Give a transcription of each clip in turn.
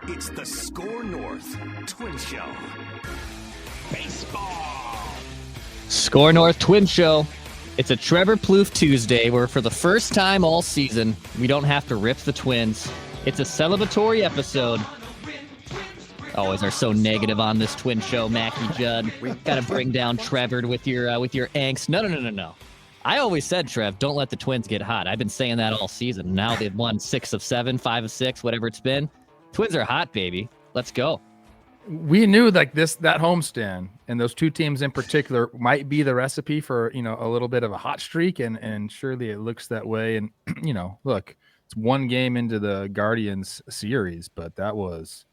It's the SKOR North Twins Show. Baseball. SKOR North Twins Show. It's a Trevor Plouffe Tuesday where for the first time all season, we don't have to rip the Twins. It's a celebratory episode. Always are so negative on this Twin Show, Mackie Judd. We got to bring down Trevor with your angst. No. I always said, Trev, don't let the Twins get hot. I've been saying that all season. Now they've won 6 of 7, 5 of 6, whatever it's been. Twins are hot, baby. Let's go. We knew like that homestand and those two teams in particular might be the recipe for, a little bit of a hot streak. And surely it looks that way. And, look, it's one game into the Guardians series, but that was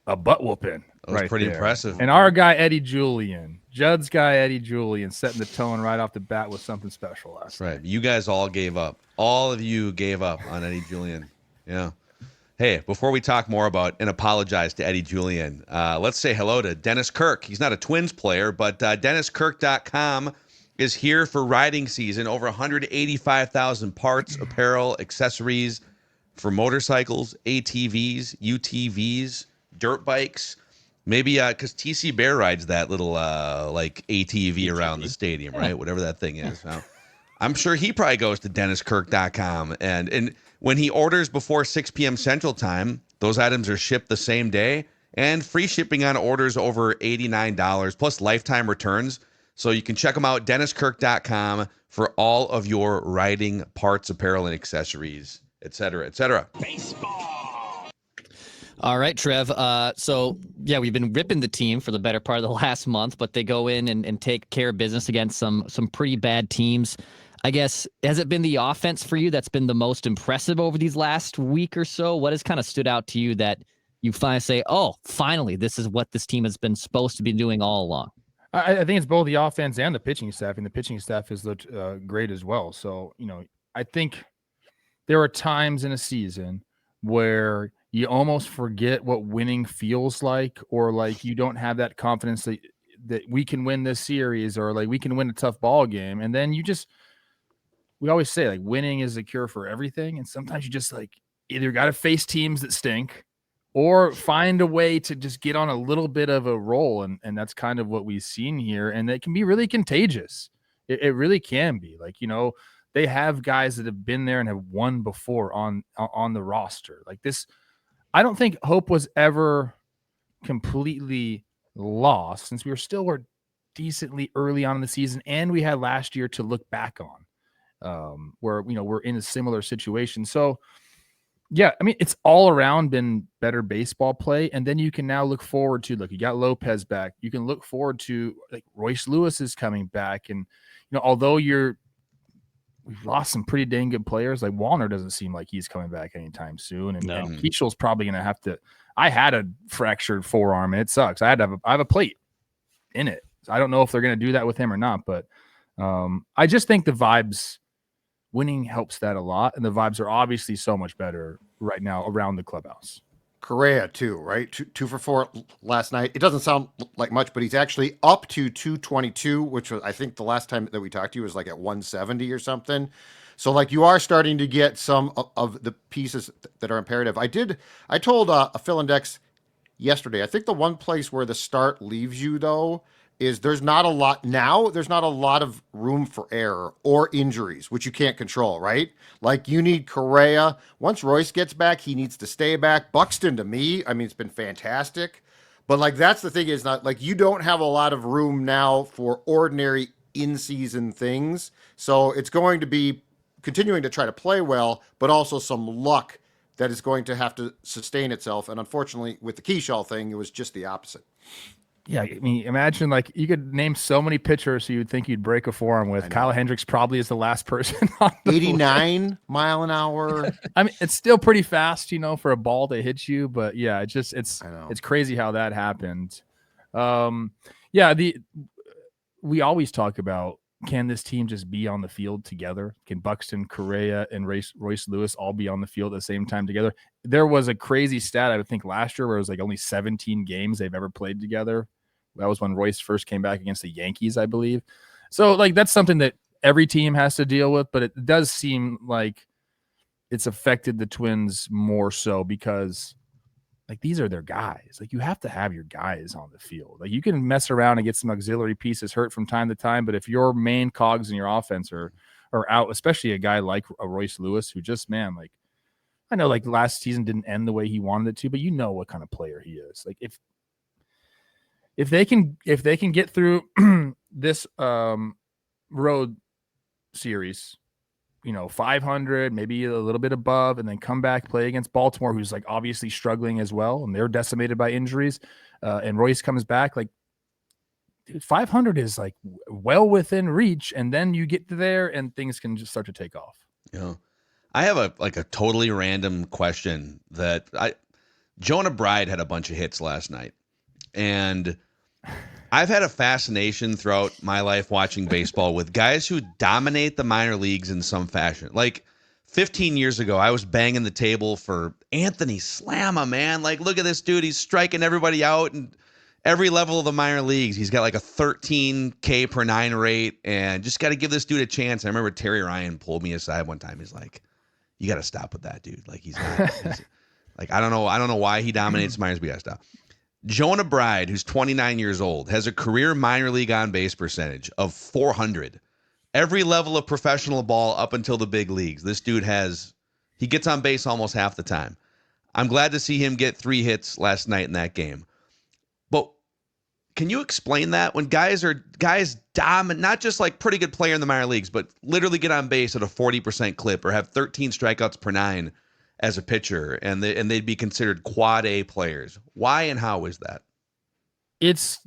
a butt whooping. That was pretty impressive. And our guy, Edouard Julien, Judd's guy, Edouard Julien, setting the tone right off the bat with something special last night. Right. You guys all gave up. All of you gave up on Edouard Julien. Yeah. Hey, before we talk more about and apologize to Edouard Julien, let's say hello to Dennis Kirk. He's not a Twins player, but DennisKirk.com is here for riding season. Over 185,000 parts, apparel, accessories for motorcycles, ATVs, UTVs, dirt bikes. Maybe because TC Bear rides that little ATV around the stadium, right? Whatever that thing is. I'm sure he probably goes to DennisKirk.com and when he orders before 6 p.m. Central Time, those items are shipped the same day and free shipping on orders over $89 plus lifetime returns. So you can check them out, DennisKirk.com, for all of your riding parts, apparel, and accessories, et cetera, et cetera. Baseball. All right, Trev. We've been ripping the team for the better part of the last month, but they go in and take care of business against some pretty bad teams. I guess, has it been the offense for you that's been the most impressive over these last week or so? What has kind of stood out to you that you finally say, oh, finally, this is what this team has been supposed to be doing all along? I think it's both the offense and the pitching staff, and the pitching staff has looked great as well. So, I think there are times in a season where you almost forget what winning feels like, or like you don't have that confidence that we can win this series, or like we can win a tough ball game. And then we always say like winning is a cure for everything. And sometimes you just like either got to face teams that stink or find a way to just get on a little bit of a roll. And that's kind of what we've seen here. And it can be really contagious. It really can be like, they have guys that have been there and have won before on the roster like this. I don't think hope was ever completely lost since we were decently early on in the season. And we had last year to look back on. Where we're in a similar situation. So yeah, I mean, it's all around been better baseball play. And then you can now look forward to, look, you got Lopez back. You can look forward to like Royce Lewis is coming back. And, although we've lost some pretty dang good players, like Wallner doesn't seem like he's coming back anytime soon. And Keachall's probably going to have to, I had a fractured forearm and it sucks. I have a plate in it. So I don't know if they're going to do that with him or not, but I just think the vibes, winning helps that a lot, and the vibes are obviously so much better right now around the clubhouse. Correa too, right? Two for 4 last night. It doesn't sound like much, but he's actually up to 222, which was, I think the last time that we talked to you was like at 170 or something. So like you are starting to get some of the pieces that are imperative. I told a Phil and Dex yesterday, I think the one place where the start leaves you though is there's not a lot of room for error or injuries, which you can't control, right? Like you need Correa. Once Royce gets back, he needs to stay back. Buxton, to me, I mean, it's been fantastic. But like that's the thing, is not like you don't have a lot of room now for ordinary in-season things. So it's going to be continuing to try to play well, but also some luck that is going to have to sustain itself. And unfortunately, with the Keachall thing, it was just the opposite. Yeah, I mean, imagine like you could name so many pitchers who you'd think you'd break a forearm with. Kyle Hendricks probably is the last person on the 89 mile an hour. I mean, it's still pretty fast, for a ball to hit you, but yeah, it's crazy how that happened. We always talk about, can this team just be on the field together? Can Buxton, Correa, and Royce Lewis all be on the field at the same time together? There was a crazy stat, I would think, last year where it was like only 17 games they've ever played together. That was when Royce first came back against the Yankees, I believe. So, like, that's something that every team has to deal with, but it does seem like it's affected the Twins more so because Like, these are their guys. Like, you have to have your guys on the field. Like, you can mess around and get some auxiliary pieces hurt from time to time, but if your main cogs in your offense are out, especially a guy like a Royce Lewis, who just, man, like, I know like last season didn't end the way he wanted it to, but you know what kind of player he is. Like, if they can get through this road series, 500, maybe a little bit above, and then come back, play against Baltimore, who's like obviously struggling as well, and they're decimated by injuries, and Royce comes back, like, dude, 500 is like well within reach, and then you get there and things can just start to take off. Yeah. I have a totally random question that Jonah Bride had a bunch of hits last night, and I've had a fascination throughout my life watching baseball with guys who dominate the minor leagues in some fashion. Like 15 years ago, I was banging the table for Anthony Slamma, man. Like, look at this dude. He's striking everybody out and every level of the minor leagues. He's got like a 13 K per 9 rate, and just got to give this dude a chance. I remember Terry Ryan pulled me aside one time. He's like, you got to stop with that, dude. Like, he's like, I don't know why he dominates minors, but you got to stop. Jonah Bride, who's 29 years old, has a career minor league on base percentage of 400. Every level of professional ball up until the big leagues. This dude he gets on base almost half the time. I'm glad to see him get 3 hits last night in that game. But can you explain that when guys dominate, not just like pretty good player in the minor leagues, but literally get on base at a 40% clip or have 13 strikeouts per 9 as a pitcher, and they'd be considered quad A players? Why and how is that? It's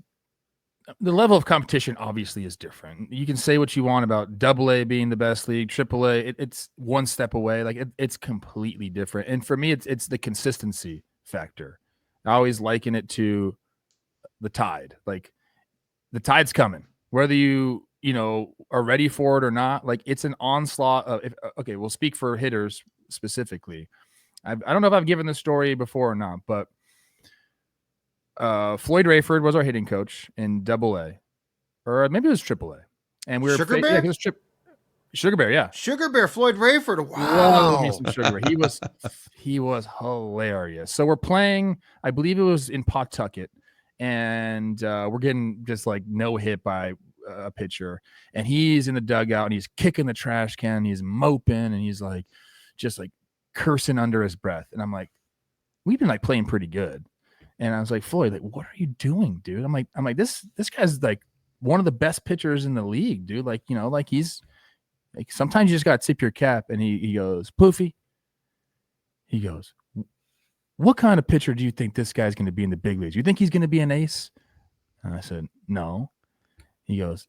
the level of competition obviously is different. You can say what you want about AA being the best league, AAA. It's one step away. Like, it's completely different. And for me, it's the consistency factor. I always liken it to the tide. Like, the tide's coming, whether you are ready for it or not. Like, it's an onslaught of, okay, we'll speak for hitters specifically. I don't know if I've given this story before or not, but Floyd Rayford was our hitting coach in AA, or maybe it was AAA, and we were Sugar Bear? Sugar Bear, yeah, Sugar Bear, Floyd Rayford. Love Wow. me some Sugar Bear. He was hilarious. So we're playing, I believe it was in Pawtucket, and we're getting just like no hit by a pitcher, and he's in the dugout and he's kicking the trash can, and he's moping, and he's like just like cursing under his breath. And I'm like, we've been like playing pretty good. And I was like, Floyd, like, what are you doing, dude? I'm like, this guy's like one of the best pitchers in the league, dude. Like, like he's like, sometimes you just got to tip your cap. And he goes, Plofy, he goes, what kind of pitcher do you think this guy's going to be in the big leagues? You think he's going to be an ace? And I said, no. He goes,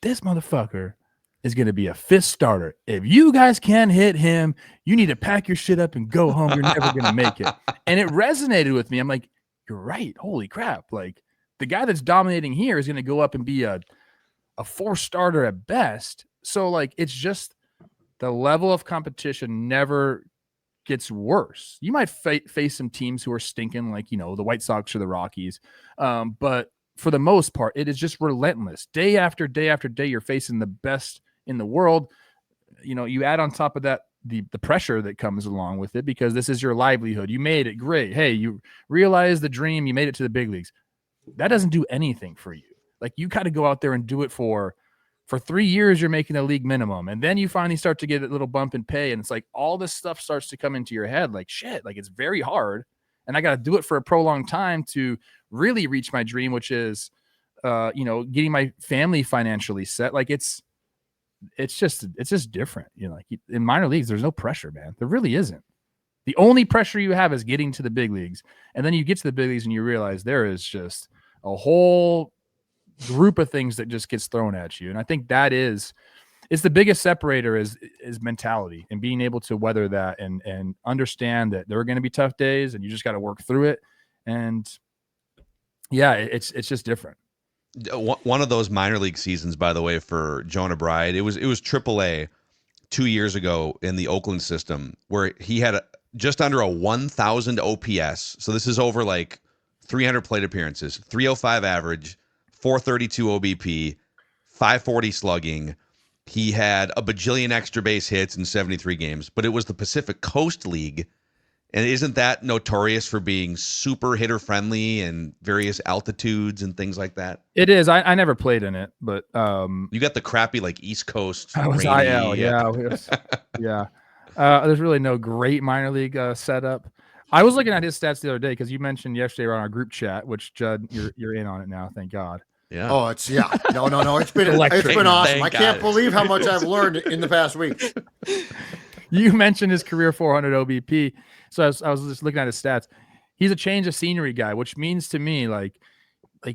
this motherfucker is going to be a 5th starter. If you guys can't hit him, you need to pack your shit up and go home. You're never going to make it. And it resonated with me. I'm like, you're right. Holy crap. Like, the guy that's dominating here is going to go up and be a 4th starter at best. So, like, it's just the level of competition never gets worse. You might face some teams who are stinking, like, the White Sox or the Rockies. But for the most part, it is just relentless. Day after day after day, you're facing the best in the world. You add on top of that the pressure that comes along with it, because this is your livelihood. You made it, great. Hey, you realized the dream, you made it to the big leagues. That doesn't do anything for you. Like, you got to go out there and do it for 3 years. You're making a league minimum, and then you finally start to get a little bump in pay, and it's like all this stuff starts to come into your head. Like, shit, like, it's very hard, and I got to do it for a prolonged time to really reach my dream, which is getting my family financially set. Like, it's just different. Like, in minor leagues, there's no pressure, man. There really isn't. The only pressure you have is getting to the big leagues. And then you get to the big leagues and you realize there is just a whole group of things that just gets thrown at you. And I think it's the biggest separator is mentality, and being able to weather that and understand that there are going to be tough days and you just got to work through it. And yeah, it's just different. One of those minor league seasons, by the way, for Jonah Bride, it was AAA 2 years ago in the Oakland system, where he had just under a 1,000 OPS. So this is over like 300 plate appearances, 305 average, 432 OBP, 540 slugging. He had a bajillion extra base hits in 73 games, but it was the Pacific Coast League, And isn't that notorious for being super hitter friendly and various altitudes and things like that? It is. I never played in it, but You got the crappy like East Coast I was rainy, IL. Yeah. There's really no great minor league setup. I was looking at his stats the other day because you mentioned yesterday on our group chat, which Judd, you're in on it now. Thank God. Yeah. Oh, it's no. It's been Electric. it's been awesome. Thank I can't God. believe how much I've learned in the past weeks. You mentioned his career 400 OBP. So I was just looking at his stats. He's a change of scenery guy, which means to me like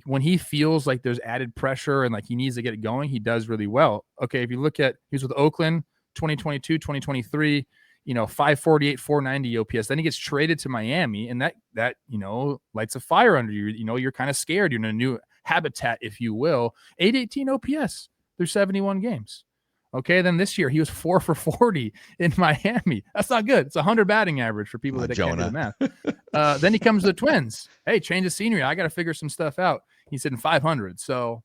when he feels like there's added pressure and like he needs to get it going, he does really well. Okay, if you look at he was with Oakland 2022, 2023, 548, 490 OPS. Then he gets traded to Miami, and that lights a fire under you. You're kind of scared. You're in a new habitat, if you will. 818 OPS through 71 games. Okay, then this year he was 4 for 40 in Miami. That's not good. It's 100 batting average for people that can't do the math. Then he comes to the Twins. Hey, change of scenery. I got to figure some stuff out. He's hitting 500. So,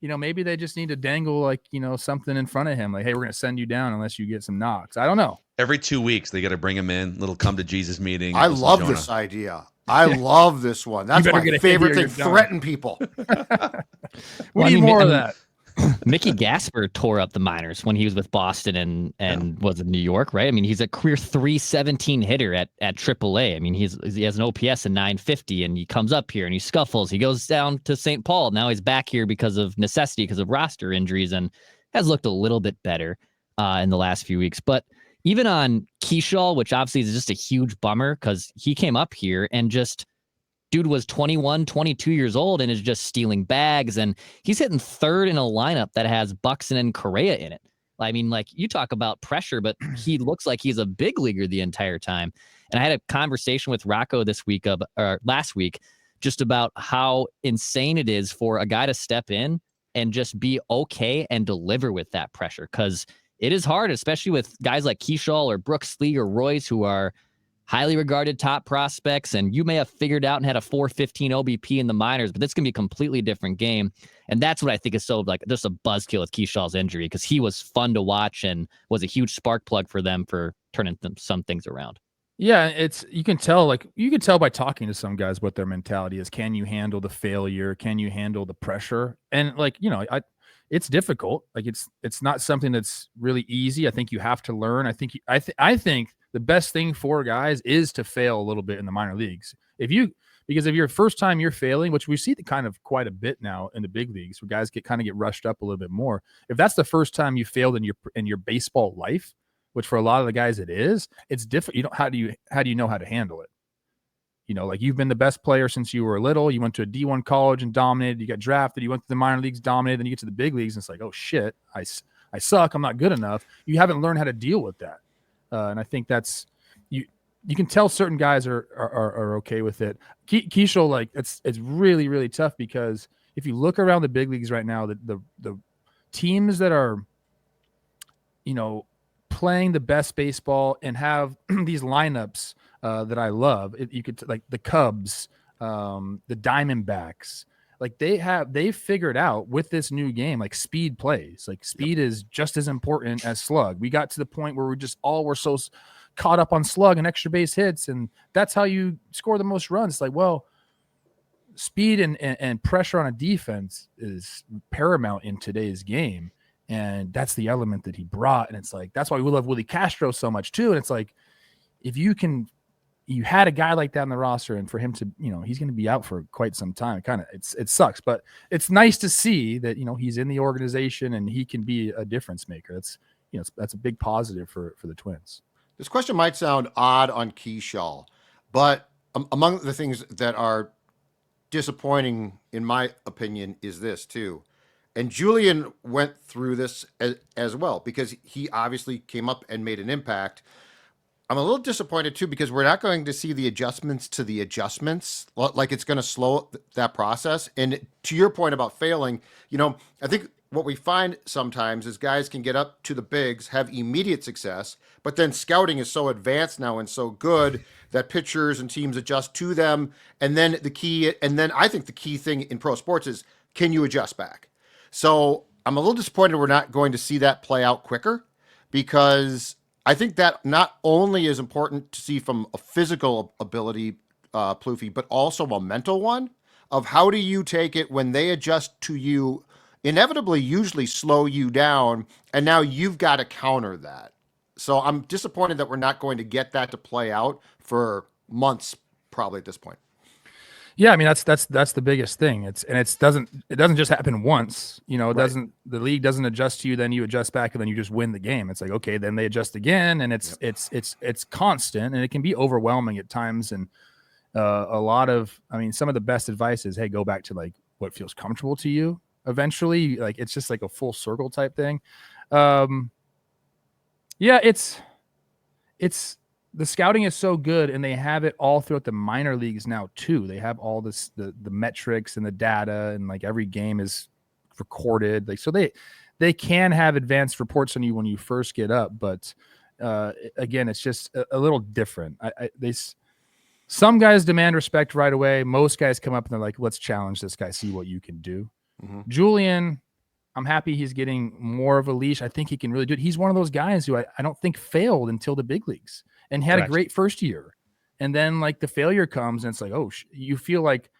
maybe they just need to dangle something in front of him. Like, hey, we're going to send you down unless you get some knocks. I don't know. Every 2 weeks they got to bring him in. Little come to Jesus meeting. I love this idea. I love this one. That's my favorite thing. Threaten people. We need more of that. Mickey Gasper tore up the minors when he was with Boston and was in New York, right? I mean, he's a career 317 hitter at AAA. I mean, he has an OPS of 950, and he comes up here and he scuffles. He goes down to St. Paul. Now he's back here because of necessity, because of roster injuries, and has looked a little bit better in the last few weeks. But even on Keachall, which obviously is just a huge bummer because he came up here and just dude was 21, 22 years old and is just stealing bags. And he's hitting third in a lineup that has Buxton and Correa in it. I mean, like you talk about pressure, but he looks like he's a big leaguer the entire time. And I had a conversation with Rocco last week just about how insane it is for a guy to step in and just be okay and deliver with that pressure. Because it is hard, especially with guys like Keachall or Brooks Lee or Royce, who are highly regarded top prospects, and you may have figured out and had a 415 OBP in the minors, but this can be a completely different game. And that's what I think is so like just a buzzkill with Keachall's injury, because he was fun to watch and was a huge spark plug for them for turning some things around. Yeah, you can tell by talking to some guys what their mentality is. Can you handle the failure? Can you handle the pressure? And it's difficult. Like it's not something that's really easy. I think you have to learn. I think the best thing for guys is to fail a little bit in the minor leagues. Because if your first time you're failing, which we see kind of quite a bit now in the big leagues, where guys get rushed up a little bit more. If that's the first time you failed in your baseball life, which for a lot of the guys it is, it's different. How do you know how to handle it? Like you've been the best player since you were little. You went to a D1 college and dominated. You got drafted. You went to the minor leagues, dominated. Then you get to the big leagues, and it's like, oh shit, I suck. I'm not good enough. You haven't learned how to deal with that. And I think that's you can tell certain guys are okay with it. Keachall, like it's really, really tough, because if you look around the big leagues right now, the teams that are, playing the best baseball and have these lineups that I love, you could like the Cubs, the Diamondbacks, like they figured out with this new game, like speed plays, like speed is just as important as slug. We got to the point where we're so caught up on slug and extra base hits, and that's how you score the most runs. It's like, well, speed and pressure on a defense is paramount in today's game, and that's the element that he brought. And it's like, that's why we love Willie Castro so much too. And it's like, if you had a guy like that in the roster, and for him to, he's going to be out for quite some time. It sucks, but it's nice to see that, he's in the organization and he can be a difference maker. That's a big positive for the Twins. This question might sound odd on Keachall, but among the things that are disappointing, in my opinion, is this too. And Julien went through this as well, because he obviously came up and made an impact. I'm a little disappointed too, because we're not going to see the adjustments to the adjustments. Like it's going to slow that process. And to your point about failing, I think what we find sometimes is guys can get up to the bigs, have immediate success, but then scouting is so advanced now and so good that pitchers and teams adjust to them. And then I think the key thing in pro sports is, can you adjust back? So I'm a little disappointed we're not going to see that play out quicker, because I think that not only is important to see from a physical ability, Plouffe, but also a mental one of how do you take it when they adjust to you, inevitably usually slow you down, and now you've got to counter that. So I'm disappointed that we're not going to get that to play out for months, probably at this point. Yeah, I mean that's the biggest thing. It doesn't just happen once. It Right. doesn't. The league doesn't adjust to you, then you adjust back, and then you just win the game. It's like, okay, then they adjust again, and it's constant, and it can be overwhelming at times. And a lot of, I mean, some of the best advice is, hey, go back to like what feels comfortable to you. Eventually, like it's just like a full circle type thing. Yeah, it's the scouting is so good, and they have it all throughout the minor leagues now too. They have all this the metrics and the data, and like every game is recorded. Like so they can have advanced reports on you when you first get up, but again, it's just a little different. Some guys demand respect right away. Most guys come up and they're like, let's challenge this guy, see what you can do. Mm-hmm. Julian, I'm happy he's getting more of a leash. I think he can really do it. He's one of those guys who I don't think failed until the big leagues and had Correct. a great first year. And then like the failure comes and it's like, oh, you feel like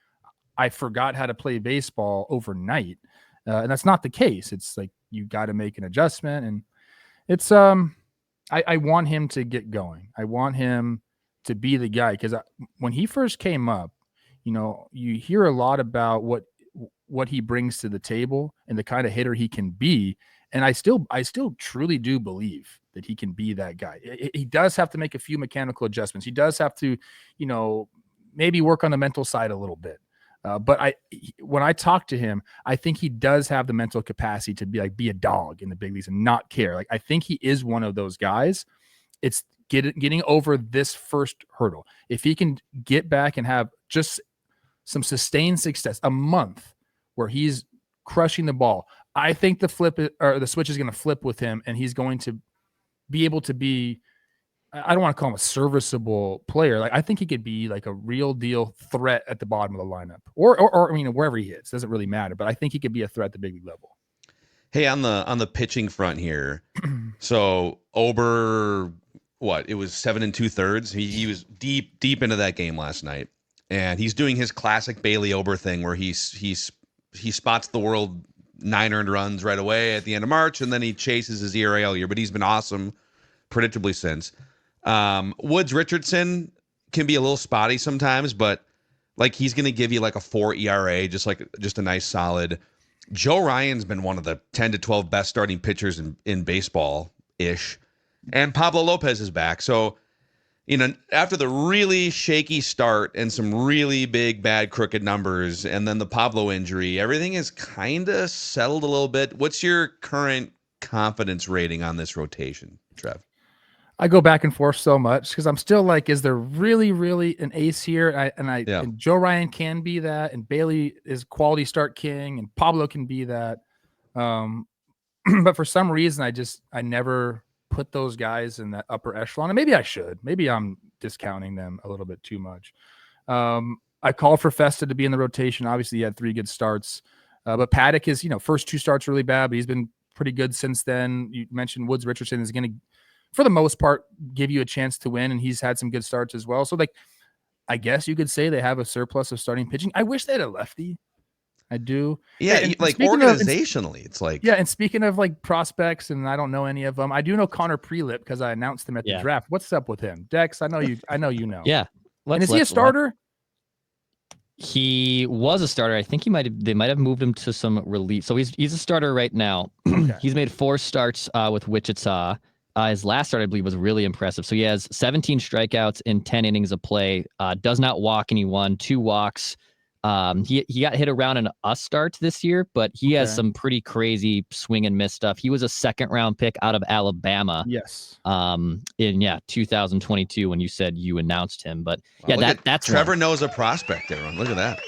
I forgot how to play baseball overnight. And that's not the case. It's like, you got to make an adjustment. And it's, I want him to get going. I want him to be the guy. Cause when he first came up, you hear a lot about what he brings to the table and the kind of hitter he can be. And I still truly do believe that he can be that guy. He does have to make a few mechanical adjustments. He does have to, maybe work on the mental side a little bit. But when I talk to him, I think he does have the mental capacity to be a dog in the big leagues and not care. Like, I think he is one of those guys. It's getting over this first hurdle. If he can get back and have just some sustained success, a month where he's crushing the ball, I think the switch is going to flip with him, and he's going to be able to be, I don't want to call him a serviceable player. Like, I think he could be like a real deal threat at the bottom of the lineup or I mean, wherever he is, doesn't really matter, but I think he could be a threat at the big league level. Hey, on the pitching front here. So Ober, it was 7 2/3. He was deep into that game last night, and he's doing his classic Bailey Ober thing where he spots the world 9 earned runs right away at the end of March, and then he chases his ERA all year. But he's been awesome, predictably since. Woods Richardson can be a little spotty sometimes, but like he's going to give you like a 4 ERA, just a nice solid. Joe Ryan's been one of the 10 to 12 best starting pitchers in baseball ish, and Pablo Lopez is back. So, after the really shaky start and some really big, bad, crooked numbers, and then the Pablo injury, everything is kind of settled a little bit. What's your current confidence rating on this rotation, Trev? I go back and forth so much because I'm still like, is there really, really an ace here? And Joe Ryan can be that, and Bailey is quality start king, and Pablo can be that. But for some reason, I never put those guys in that upper echelon, and maybe I should. Maybe I'm discounting them a little bit too much. I called for Festa to be in the rotation. Obviously, he had 3 good starts, but Paddock is, first 2 starts really bad, but he's been pretty good since then. You mentioned Woods Richardson is going to, for the most part, give you a chance to win, and he's had some good starts as well. So, like, I guess you could say they have a surplus of starting pitching. I wish they had a lefty. I do. Yeah, and like organizationally, it's like. Yeah, and speaking of like prospects, and I don't know any of them. I do know Connor Prelip because I announced him at the draft. What's up with him, Dex? I know you know. Yeah. And is he a starter? He was a starter. I think they might have moved him to some relief. So he's a starter right now. Okay. He's made 4 starts with Wichita. His last start, I believe, was really impressive. So he has 17 strikeouts in 10 innings of play. Does not walk anyone. 2 walks. He got hit around in a start this year, but he has some pretty crazy swing and miss stuff. He was a 2nd-round pick out of Alabama. Yes. In 2022 when you said you announced him, but that's Trevor knows a prospect, everyone. Look at that.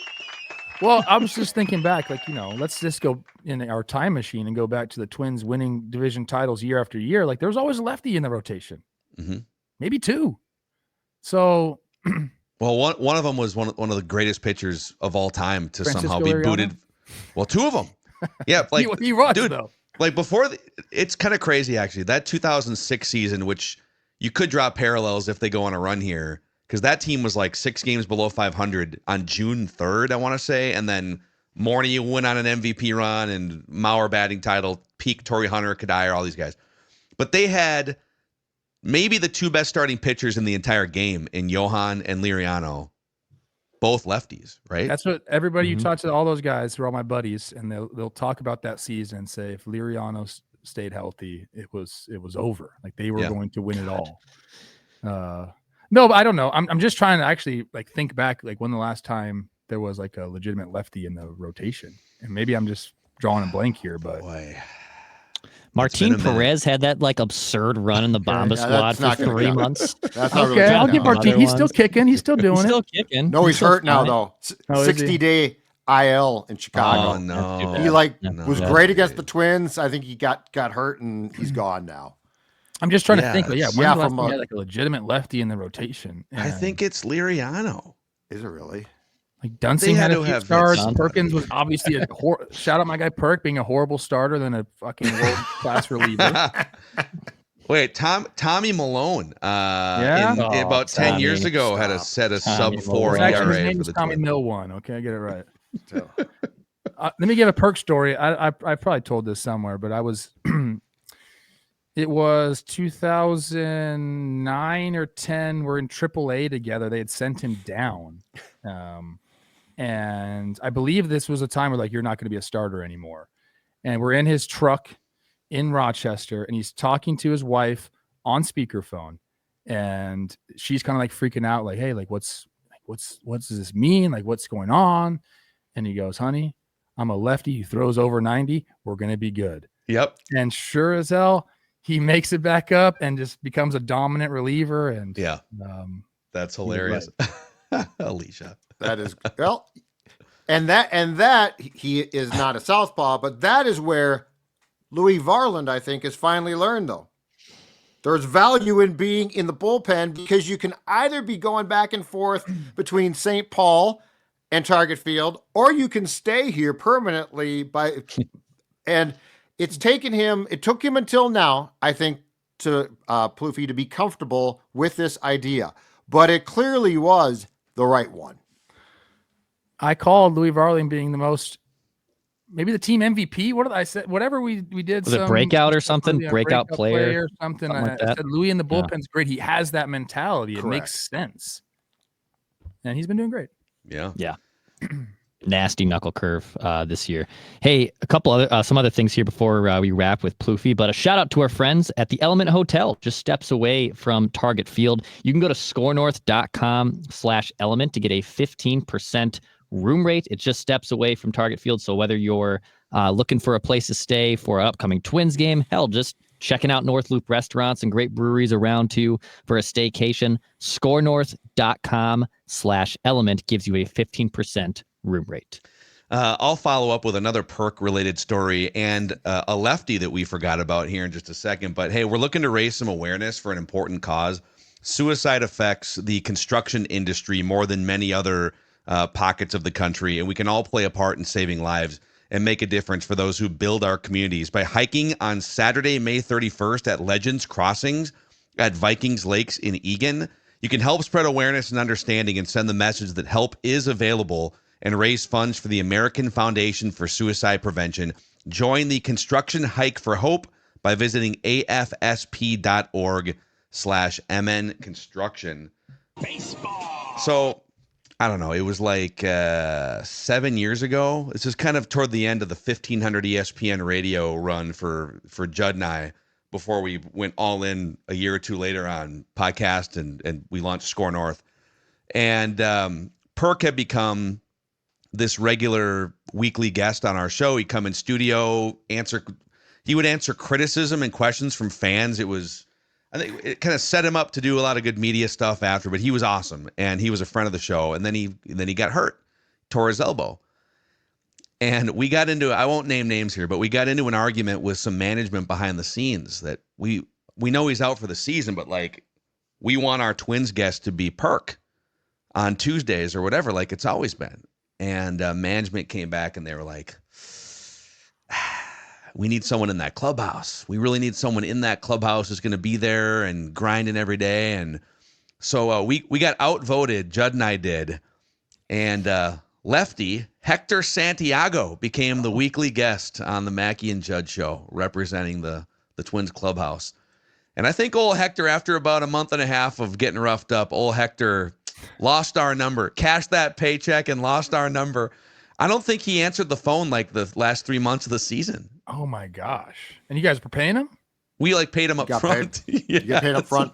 Well, I was just thinking back, like, let's just go in our time machine and go back to the Twins winning division titles year after year. Like, there's always a lefty in the rotation, maybe 2. So. Well, one of them was one of the greatest pitchers of all time to Francisco somehow be Liriano? booted. Well, 2 of them. Yeah, like he was, dude, though. Like before, it's kind of crazy actually. That 2006 season, which you could draw parallels if they go on a run here, because that team was like 6 games below 500 on June 3rd, I want to say, and then Morny went on an MVP run, and Mauer batting title, peak Torrey Hunter, Kadire, all these guys. But they had maybe the 2 best starting pitchers in the entire game in Johan and Liriano, both lefties, right? That's what everybody you talk to, all those guys who are all my buddies, and they'll talk about that season and say if Liriano stayed healthy, it was over. Like they were going to win it all. No, but I don't know. I'm just trying to actually like think back, like when the last time there was like a legitimate lefty in the rotation, and maybe I'm just drawing a blank here, but Boy. Martin Perez had that like absurd run in the Bomba squad for 3 months. That's not okay, I'll give Martin. He's still kicking. He's still doing He's it. still kicking. No, he's hurt now though. Oh, 60-day IL in Chicago. Oh, no. He was That's great against the Twins. I think he got hurt and he's gone now. I'm just trying to think. But when's the last from time he had like a legitimate lefty in the rotation? I think it's Liriano. Is it really? Like Dunsing had had to a few have stars. somebody. Perkins was obviously shout out my guy Perk being a horrible starter than a fucking world class reliever. Wait, Tommy Malone, Tommy. about 10 years ago, had a set of Tommy sub 4 Malone. Actually, his ERA name for is the Tommy Twins. Milone. Okay, I get it right. So, let me give a Perk story. I probably told this somewhere, but I was. It was 2009 or 10. We're in AAA together. They had sent him down. And I believe this was a time where like, you're not going to be a starter anymore. And we're in his truck in Rochester and he's talking to his wife on speakerphone. And she's kind of like freaking out. Like, hey, like, what does this mean? Like, what's going on? And he goes, honey, I'm a lefty who throws over 90. We're going to be good. Yep. And sure as hell, he makes it back up and just becomes a dominant reliever. And Yeah. That's hilarious. Alicia. That is well, and that he is not a southpaw, but that is where Louis Varland, I think, has finally learned though. There's value in being in the bullpen because you can either be going back and forth between St. Paul and Target Field, or you can stay here permanently and it took him until now, I think, to Plofy to be comfortable with this idea, but it clearly was the right one. I called Louis Varling being maybe the team MVP. What did I say? Whatever we did. Was it breakout or something? Breakout player or something. Something like that. I said Louis in the bullpen's great. He has that mentality. It Correct. makes sense. And he's been doing great. Yeah. Yeah. Nasty knuckle curve this year. Hey, a couple other some other things here before we wrap with Plofy, but a shout out to our friends at the Element Hotel, just steps away from Target Field. You can go to scorenorth.com/element to get a 15% room rate. It's just steps away from Target Field. So whether you're looking for a place to stay for an upcoming Twins game, hell, just checking out North Loop restaurants and great breweries around too for a staycation, scorenorth.com/element gives you a 15% room rate. I'll follow up with another perk related story and a lefty that we forgot about here in just a second. But hey, we're looking to raise some awareness for an important cause. Suicide affects the construction industry more than many other pockets of the country, and we can all play a part in saving lives and make a difference for those who build our communities by hiking on Saturday, May 31st at Legends Crossings at Vikings Lakes in Eagan. You can help spread awareness and understanding and send the message that help is available and raise funds for the American Foundation for Suicide Prevention. Join the Construction Hike for Hope by visiting afsp.org/MN Construction. Baseball. So, I don't know. It was like 7 years ago. This is kind of toward the end of the 1500 ESPN radio run for Judd and I before we went all in a year or two later on podcast and we launched SKOR North. And Perk had become this regular weekly guest on our show. He'd come in studio, he would answer criticism and questions from fans. I think it kind of set him up to do a lot of good media stuff after, but he was awesome and he was a friend of the show. And then he got hurt, tore his elbow. And we got into, I won't name names here, but we got into an argument with some management behind the scenes that we know he's out for the season, but like we want our Twins guest to be Perk on Tuesdays or whatever, like it's always been. And management came back and they were like, we need someone in that clubhouse. We really need someone in that clubhouse who's going to be there and grinding every day. And so we got outvoted, Judd and I did. And lefty Hector Santiago became the weekly guest on the Mackey and Judd show, representing the Twins clubhouse. And I think old Hector, after about a month and a half of getting roughed up, old Hector lost our number, cashed that paycheck and lost our number. I don't think he answered the phone like the last 3 months of the season. Oh my gosh. And you guys were paying him? We paid him up front. You get paid up front.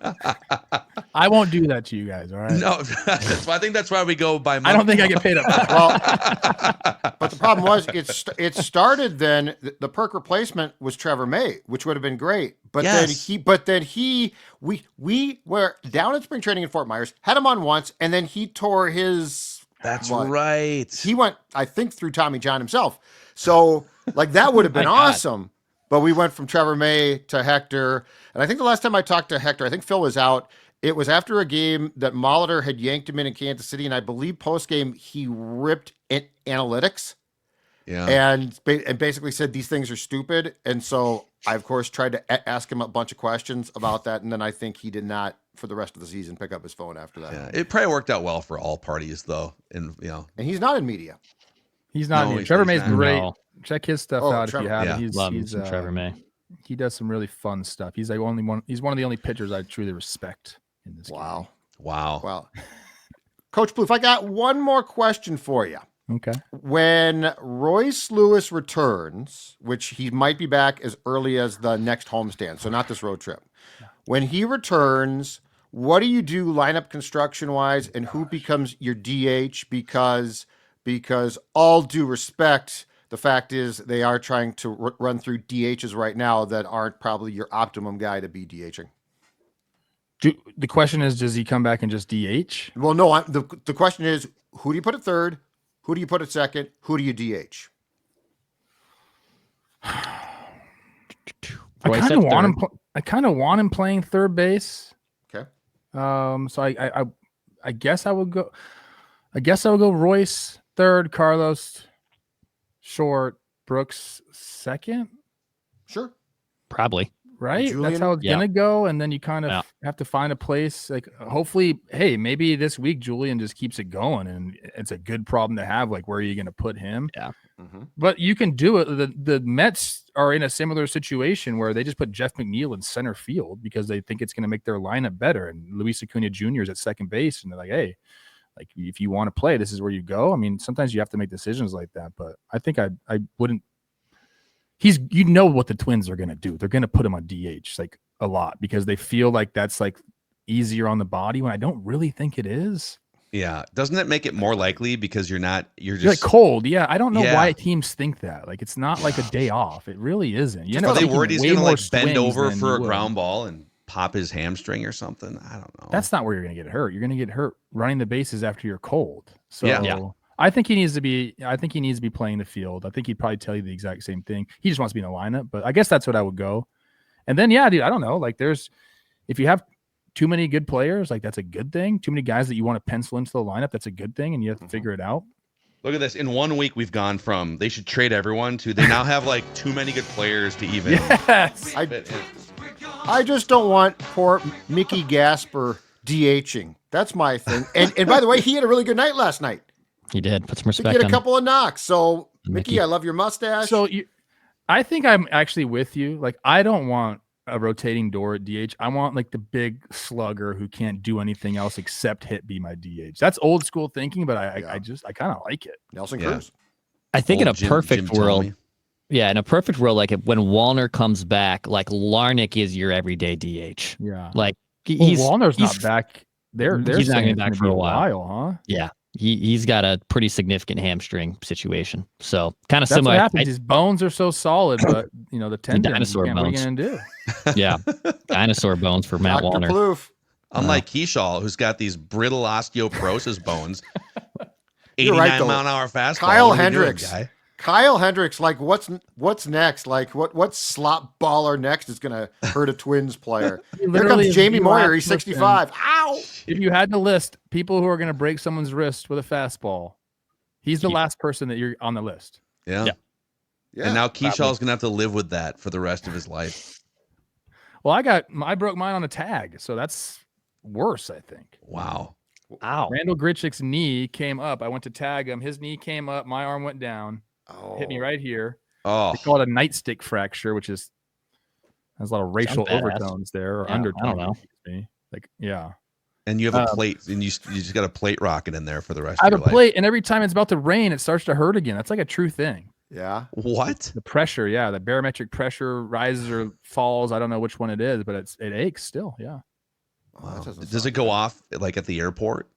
I won't do that to you guys. All right. No, I think that's why we go by month. I don't think I get paid up front. Well, but the problem was it started then. The perk replacement was Trevor May, which would have been great. But we were down at spring training in Fort Myers, had him on once, and then he tore his. That's right. He went, I think, through Tommy John himself. So that would have been awesome. But we went from Trevor May to Hector. And I think the last time I talked to Hector, I think Phil was out. It was after a game that Molitor had yanked him in Kansas City. And I believe post-game, he ripped analytics. Yeah. And basically said these things are stupid. And so I, of course, tried to ask him a bunch of questions about that. And then I think he did not, for the rest of the season, pick up his phone after that. Yeah. It probably worked out well for all parties, though. And he's not in media. He's not. Trevor May's great. No. Check his stuff out Trevor, if you haven't. Yeah. He's Trevor May. He does some really fun stuff. He's like he's one of the only pitchers I truly respect in this game. Wow. Coach Plouffe, I got one more question for you. Okay. When Royce Lewis returns, which he might be back as early as the next homestand, so not this road trip. When he returns, what do you do lineup construction wise, and who becomes your DH? Because all due respect, the fact is they are trying to run through DHs right now that aren't probably your optimum guy to be DHing. The question is, does he come back and just DH? Well, no. The question is, who do you put at third? Who do you put at second? Who do you DH? I kind of want him playing third base. Okay. So I guess I would go. I guess I would go Royce third, Carlos short, Brooks second. Sure. Probably. Right? Julien? That's how it's gonna go. And then you kind of have to find a place. Like hopefully, hey, maybe this week Julien just keeps it going, and it's a good problem to have. Like, where are you gonna put him? Yeah. Mm-hmm. But you can do it. The Mets are in a similar situation where they just put Jeff McNeil in center field because they think it's gonna make their lineup better. And Luis Acuna Jr. is at second base, and they're like, hey, like if you want to play, this is where you go. I mean, sometimes you have to make decisions like that, but I think I wouldn't. You know what the Twins are going to do. They're going to put him on DH like a lot because they feel like that's like easier on the body when I don't really think it is. Yeah. Doesn't that make it more likely because you're just like cold. Yeah. I don't know why teams think that. Like it's not like a day off. It really isn't. Are they worried he's going to like bend over for a ground ball and pop his hamstring or something? I don't know. That's not where you're going to get hurt. You're going to get hurt running the bases after you're cold. So yeah. I think he needs to be playing the field. I think he'd probably tell you the exact same thing. He just wants to be in the lineup, but I guess that's what I would go. And then, yeah, dude, I don't know. Like if you have too many good players, like that's a good thing. Too many guys that you want to pencil into the lineup, that's a good thing. And you have to figure it out. Look at this. In 1 week, we've gone from they should trade everyone to they now have like too many good players to even. Yes. I just don't want poor Mickey Gasper DHing. That's my thing. And by the way, he had a really good night last night. He did. Put some respect He had on a couple of knocks. So, Mickey, I love your mustache. So I think I'm actually with you. Like, I don't want a rotating door at DH. I want like the big slugger who can't do anything else except hit be my DH. That's old school thinking, but I kind of like it. Nelson Cruz. I think in a perfect world, in a perfect world, like when Wallner comes back, like Larnick is your everyday DH. Yeah. Like Wallner's not back. They're he's not going to be back for a while, huh? Yeah. He's got a pretty significant hamstring situation. So kind of That's similar. What happens. His bones are so solid, but the tendon, dinosaur what are you going to do? Yeah. Dinosaur bones for Matt Dr. Wallner. Plouffe. Unlike Keachall, who's got these brittle osteoporosis bones. 89 You're right, mile an hour fastball. Kyle Hendricks. Kyle Hendricks, like what's next? Like what slop baller next is going to hurt a Twins player? Here comes Jamie Moyer. He's 65. Ow! If you had to list people who are going to break someone's wrist with a fastball, he's the last person that you're on the list. Yeah. Yeah. And now Keachall's going to have to live with that for the rest of his life. Well, I broke mine on a tag, so that's worse, I think. Wow. Ow. Randall Gritchick's knee came up. I went to tag him. His knee came up. My arm went down. Oh. Hit me right here. Oh, They call it a nightstick fracture, which has a lot of racial badass. overtones there or Yeah, undertones. I don't know. excuse me. Like, yeah. and you have a plate, and you just got a plate rocket in there for the rest I of have your a life. plate, and every time it's about to rain, it starts to hurt again. That's like a true thing. Yeah. What? The pressure, yeah, the barometric pressure rises or falls. I don't know which one it is, but it aches still. Yeah. Oh, that doesn't Does sound it go good. off like at the airport?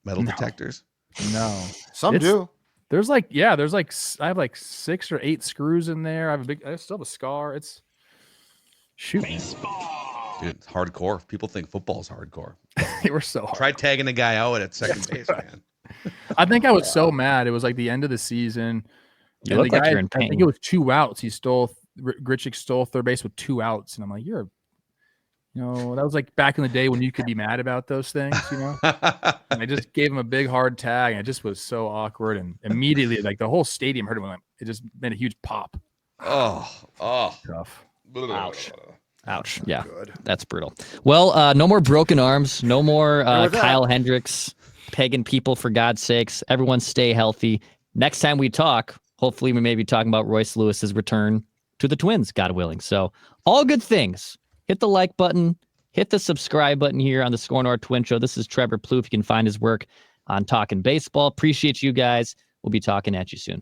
Metal No. detectors? No. Some It's- do. There's like I have like 6 or 8 screws in there. I still have a scar. It's shoot. Baseball. Dude, it's hardcore. People think football's hardcore. They were so hard. Try tagging a guy out at second base, man. I think I was so mad. It was like the end of the season. You and look the like guy, you're in I think pain. it was 2 outs. Gritchick stole third base with 2 outs, and I'm like, that was like back in the day when you could be mad about those things, And I just gave him a big hard tag, and it just was so awkward. And immediately, like the whole stadium heard him. It just made a huge pop. Oh. Tough. Ouch. Ouch. Yeah, Good. that's brutal. Well, no more broken arms. No more was that. Kyle Hendricks pegging people, for God's sakes. Everyone stay healthy. Next time we talk, hopefully we may be talking about Royce Lewis's return to the Twins, God willing. So all good things. Hit the like button. Hit the subscribe button here on the SKOR North Twins Show. This is Trevor Plouffe. You can find his work on Talking Baseball. Appreciate you guys. We'll be talking at you soon.